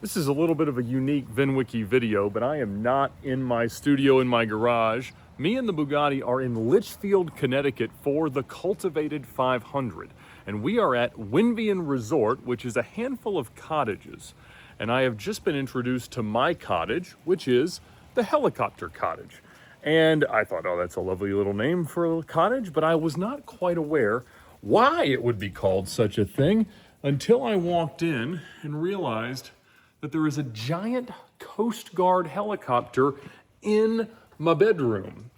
This is a little bit of a unique VINwiki video, but I am not in my studio in my garage. Me and the Bugatti are in Litchfield, Connecticut for the Cultivated 500. And we are at VINwiki Resort, which is a handful of cottages. And I have just been introduced to my cottage, which is the Helicopter Cottage. And I thought, oh, that's a lovely little name for a cottage, but I was not quite aware why it would be called such a thing until I walked in and realized that there is a giant Coast Guard helicopter in my bedroom.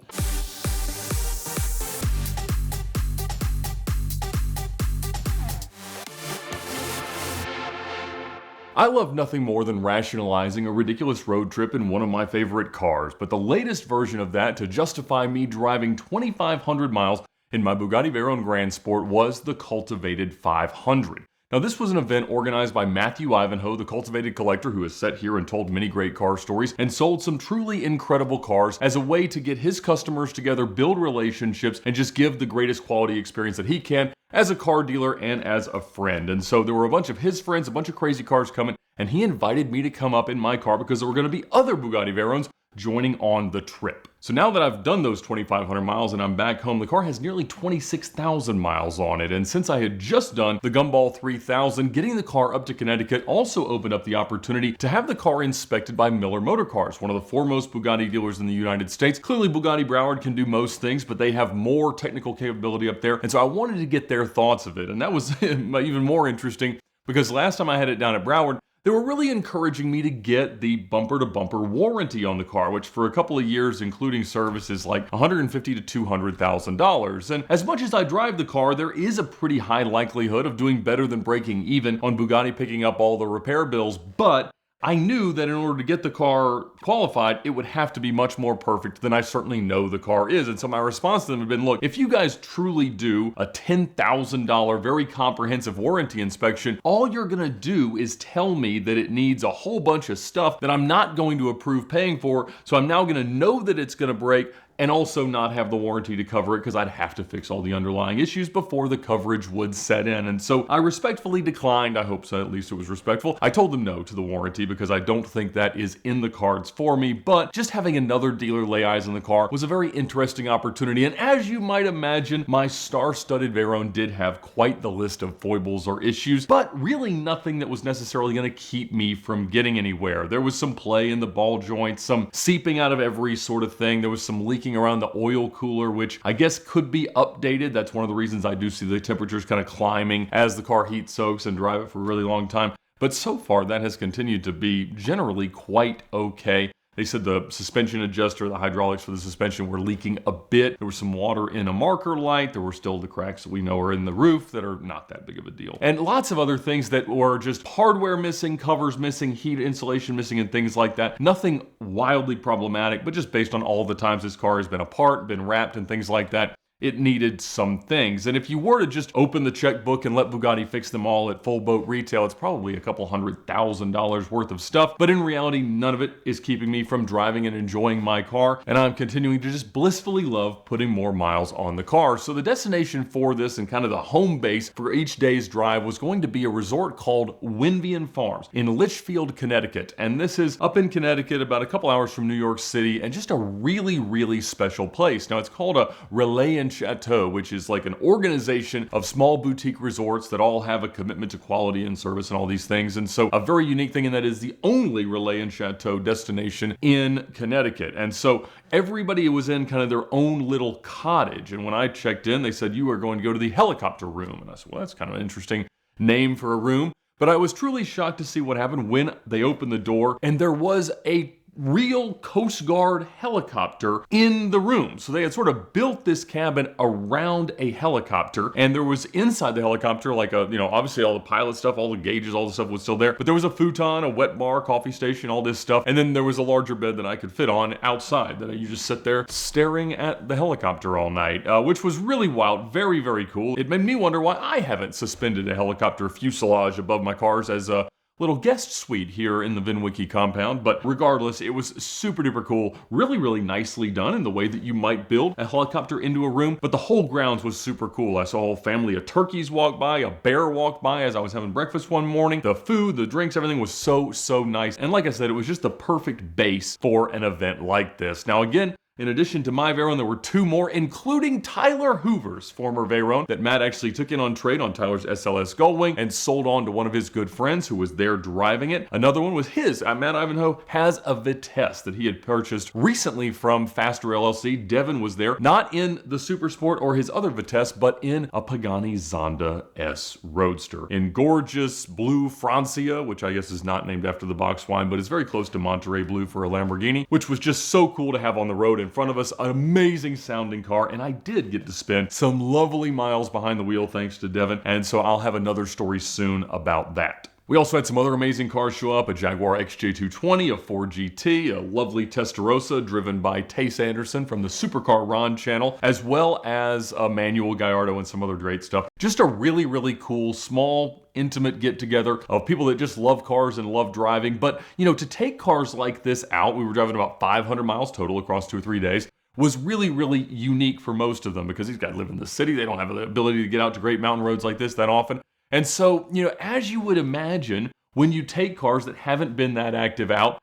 I love nothing more than rationalizing a ridiculous road trip in one of my favorite cars, but the latest version of that to justify me driving 2,500 miles in my Bugatti Veyron Grand Sport was the Cultivated 500. Now, this was an event organized by Matthew Ivanhoe, the cultivated collector who has sat here and told many great car stories and sold some truly incredible cars as a way to get his customers together, build relationships, and just give the greatest quality experience that he can as a car dealer and as a friend. And so there were a bunch of his friends, a bunch of crazy cars coming, and he invited me to come up in my car because there were going to be other Bugatti Veyrons joining on the trip. So now that I've done those 2,500 miles and I'm back home, the car has nearly 26,000 miles on it. And since I had just done the Gumball 3000, getting the car up to Connecticut also opened up the opportunity to have the car inspected by Miller Motor Cars, one of the foremost Bugatti dealers in the United States. Clearly, Bugatti Broward can do most things, but they have more technical capability up there. And so I wanted to get their thoughts of it. And that was even more interesting because last time I had it down at Broward, they were really encouraging me to get the bumper-to-bumper warranty on the car, which for a couple of years, including service, is like $150,000 to $200,000. And as much as I drive the car, there is a pretty high likelihood of doing better than breaking even on Bugatti picking up all the repair bills, but I knew that in order to get the car qualified, it would have to be much more perfect than I certainly know the car is. And so my response to them had been, look, if you guys truly do a $10,000 very comprehensive warranty inspection, all you're gonna do is tell me that it needs a whole bunch of stuff that I'm not going to approve paying for. So I'm now gonna know that it's gonna break and also not have the warranty to cover it because I'd have to fix all the underlying issues before the coverage would set in. And so I respectfully declined. I hope so, at least it was respectful. I told them no to the warranty because I don't think that is in the cards for me, but just having another dealer lay eyes on the car was a very interesting opportunity. And as you might imagine, my star-studded Veyron did have quite the list of foibles or issues, but really nothing that was necessarily going to keep me from getting anywhere. There was some play in the ball joints, some seeping out of every sort of thing. There was some leaking around the oil cooler, which I guess could be updated. That's one of the reasons I do see the temperatures kind of climbing as the car heat soaks and drive it for a really long time. But so far, that has continued to be generally quite okay. They said the suspension adjuster, the hydraulics for the suspension were leaking a bit. There was some water in a marker light. There were still the cracks that we know are in the roof that are not that big of a deal. And lots of other things that were just hardware missing, covers missing, heat insulation missing, and things like that. Nothing wildly problematic, but just based on all the times this car has been apart, been wrapped, and things like that, it needed some things. And if you were to just open the checkbook and let Bugatti fix them all at full boat retail, it's probably a couple $100,000 worth of stuff. But in reality, none of it is keeping me from driving and enjoying my car. And I'm continuing to just blissfully love putting more miles on the car. So the destination for this and kind of the home base for each day's drive was going to be a resort called VINwiki Farms in Litchfield, Connecticut. And this is up in Connecticut, about a couple hours from New York City, and just a really, really special place. Now, it's called a Relais and Chateau, which is like an organization of small boutique resorts that all have a commitment to quality and service and all these things. And so a very unique thing in that is the only Relais and Chateau destination in Connecticut. And so everybody was in kind of their own little cottage. And when I checked in, they said, you are going to go to the helicopter room. And I said, well, that's kind of an interesting name for a room. But I was truly shocked to see what happened when they opened the door and there was a real Coast Guard helicopter in the room. So they had sort of built this cabin around a helicopter, and there was inside the helicopter like a, obviously all the pilot stuff, all the gauges, all the stuff was still there, but there was a futon, a wet bar, coffee station, all this stuff, and then there was a larger bed that I could fit on outside that you just sit there staring at the helicopter all night, which was really wild, very, very cool. It made me wonder why I haven't suspended a helicopter fuselage above my cars as a little guest suite here in the VINwiki compound. But regardless, it was super duper cool, really nicely done in the way that you might build a helicopter into a room. But the whole grounds was super cool. I saw a whole family of turkeys walk by, a bear walked by as I was having breakfast one morning. The food, the drinks, everything was so nice. And like I said, it was just the perfect base for an event like this. Now again, in addition to my Veyron, there were two more, including Tyler Hoover's former Veyron that Matt actually took in on trade on Tyler's SLS Gullwing and sold on to one of his good friends who was there driving it. Another one was his. Matt Ivanhoe has a Vitesse that he had purchased recently from Faster LLC. Devin was there, not in the Super Sport or his other Vitesse, but in a Pagani Zonda S Roadster in gorgeous blue Francia, which I guess is not named after the box wine, but it's very close to Monterey Blue for a Lamborghini, which was just so cool to have on the road in front of us. An amazing sounding car, and I did get to spend some lovely miles behind the wheel thanks to Devin, and so I'll have another story soon about that. We also had some other amazing cars show up, a Jaguar XJ220, a Ford GT, a lovely Testarossa driven by Tace Anderson from the Supercar Ron channel, as well as a Manuel Gallardo and some other great stuff. Just a really cool, small, intimate get-together of people that just love cars and love driving. But, you know, to take cars like this out, we were driving about 500 miles total across 2 or 3 days, was really unique for most of them because these guys live in the city. They don't have the ability to get out to great mountain roads like this that often. And so, you know, as you would imagine, when you take cars that haven't been that active out,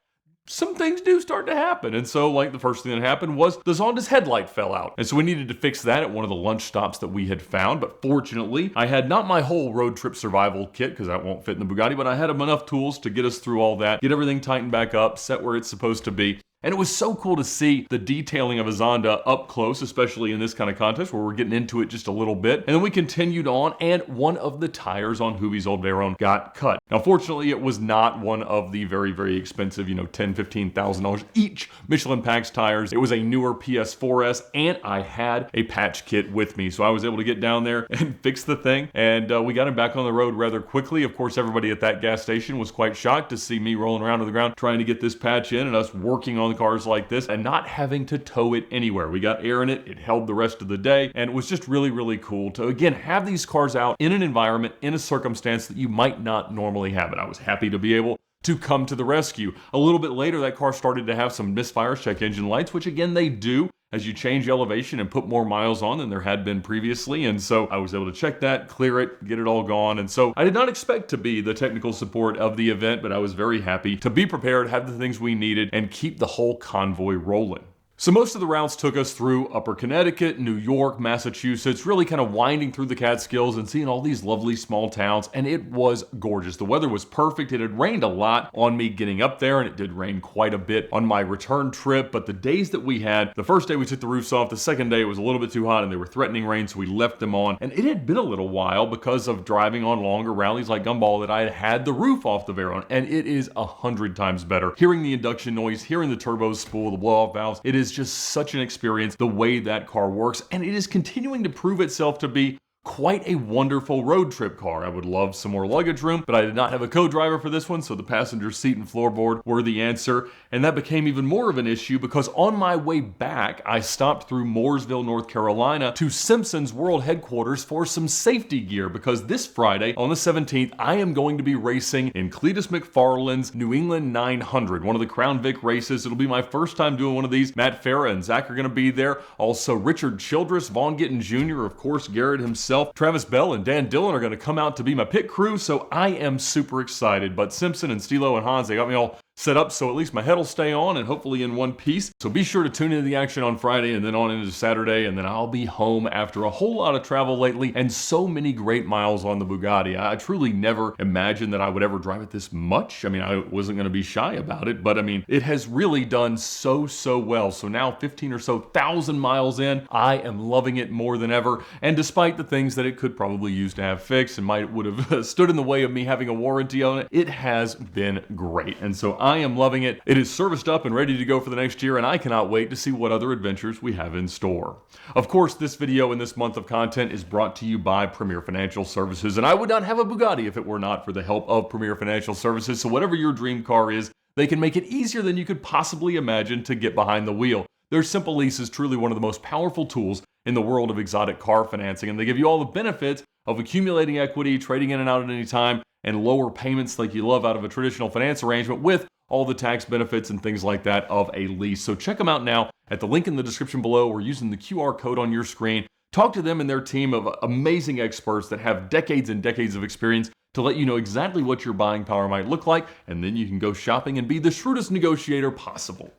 some things do start to happen. And so, like, the first thing that happened was the Zonda's headlight fell out. And so we needed to fix that at one of the lunch stops that we had found. But fortunately, I had not my whole road trip survival kit, because that won't fit in the Bugatti, but I had enough tools to get us through all that, get everything tightened back up, set where it's supposed to be. And it was so cool to see the detailing of a Zonda up close, especially in this kind of contest where we're getting into it just a little bit. And then we continued on, and one of the tires on Hubie's old Veyron got cut. Now, fortunately, it was not one of the very expensive, you know, $10,000, $15,000 each Michelin Pax tires. It was a newer PS4S, and I had a patch kit with me. So I was able to get down there and fix the thing. And we got him back on the road rather quickly. Of course, everybody at that gas station was quite shocked to see me rolling around to the ground trying to get this patch in and us working on the cars like this and not having to tow it anywhere. We got air in it, it held the rest of the day, and it was just really cool to, again, have these cars out in an environment, in a circumstance that you might not normally have it. I was happy to be able to come to the rescue. A little bit later, that car started to have some misfires, check engine lights, which again, they do as you change elevation and put more miles on than there had been previously. And so I was able to check that, clear it, get it all gone. And so I did not expect to be the technical support of the event, but I was very happy to be prepared, have the things we needed, and keep the whole convoy rolling. So most of the routes took us through Upper Connecticut, New York, Massachusetts, really kind of winding through the Catskills and seeing all these lovely small towns, and it was gorgeous. The weather was perfect. It had rained a lot on me getting up there, and it did rain quite a bit on my return trip, but the days that we had, the first day we took the roofs off, the second day it was a little bit too hot and they were threatening rain, so we left them on, and it had been a little while because of driving on longer rallies like Gumball that I had had the roof off the Veyron, and it is 100 times better. Hearing the induction noise, hearing the turbos spool, the blow-off valves, it is just such an experience the way that car works, and it is continuing to prove itself to be quite a wonderful road trip car. I would love some more luggage room, but I did not have a co-driver for this one, so the passenger seat and floorboard were the answer, and that became even more of an issue because on my way back, I stopped through Mooresville, North Carolina to Simpson's World Headquarters for some safety gear because this Friday, on the 17th, I am going to be racing in Cletus McFarland's New England 900, one of the Crown Vic races. It'll be my first time doing one of these. Matt Farah and Zach are going to be there. Also, Richard Childress, Vaughn Gittin Jr., of course, Garrett himself, Travis Bell and Dan Dillon are going to come out to be my pit crew, so I am super excited. But Simpson and Stilo and Hans, they got me all set up so at least my head will stay on and hopefully in one piece. So be sure to tune into the action on Friday and then on into Saturday, and then I'll be home after a whole lot of travel lately and so many great miles on the Bugatti. I truly never imagined that I would ever drive it this much. I mean, I wasn't going to be shy about it, but I mean, it has really done so well. So now 15 or so thousand miles in, I am loving it more than ever. And despite the things that it could probably use to have fixed and would have stood in the way of me having a warranty on it, it has been great. And so I am loving it. It is serviced up and ready to go for the next year, and I cannot wait to see what other adventures we have in store. Of course, this video in this month of content is brought to you by Premier Financial Services, and I would not have a Bugatti if it were not for the help of Premier Financial Services. So whatever your dream car is, they can make it easier than you could possibly imagine to get behind the wheel. Their Simple Lease is truly one of the most powerful tools in the world of exotic car financing, and they give you all the benefits of accumulating equity, trading in and out at any time, and lower payments like you love out of a traditional finance arrangement with all the tax benefits and things like that of a lease. So check them out now at the link in the description below or using the QR code on your screen. Talk to them and their team of amazing experts that have decades and decades of experience to let you know exactly what your buying power might look like, and then you can go shopping and be the shrewdest negotiator possible.